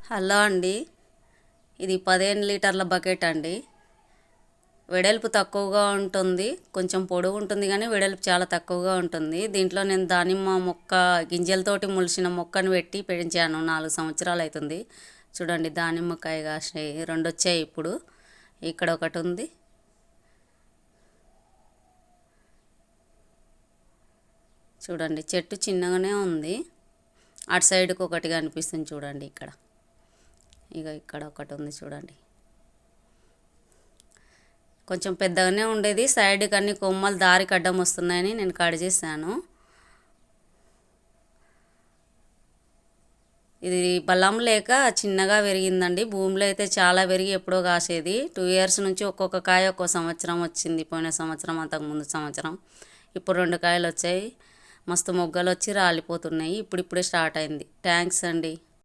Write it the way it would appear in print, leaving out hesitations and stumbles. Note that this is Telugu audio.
హలో అండి, ఇది 15 లీటర్ల బకెట్ అండి. వెడల్పు తక్కువగా ఉంటుంది, కొంచెం పొడవు ఉంటుంది కానీ వెడల్పు చాలా తక్కువగా ఉంటుంది. దీంట్లో నేను దానిమ్మ మొక్క గింజలతోటి మొలిచిన మొక్కను పెట్టి పెంచాను. 4 సంవత్సరాలు అవుతుంది. చూడండి, దానిమ్మకాయ కాసినాయి, 2 వచ్చాయి. ఇప్పుడు ఇక్కడ ఒకటి ఉంది. చూడండి, చెట్టు చిన్నగానే ఉంది. అటు సైడ్కి ఒకటి కనిపిస్తుంది చూడండి. ఇక్కడ ఒకటి ఉంది చూడండి. కొంచెం పెద్దగానే ఉండేది. సైడ్కి అన్ని కొమ్మలు దారికి అడ్డం వస్తున్నాయని నేను కట్ చేశాను. ఇది బలం లేక చిన్నగా పెరిగిందండి. భూమిలో అయితే చాలా పెరిగి ఎప్పుడో కాసేది. 2 ఇయర్స్ నుంచి ఒక్కొక్క కాయ ఒక్కో సంవత్సరం వచ్చింది. పోయిన సంవత్సరం, అంతకుముందు సంవత్సరం. ఇప్పుడు 2 కాయలు వచ్చాయి. మస్తు మొగ్గలు వచ్చి రాలిపోతున్నాయి. ఇప్పుడిప్పుడే స్టార్ట్ అయింది. థ్యాంక్స్ అండి.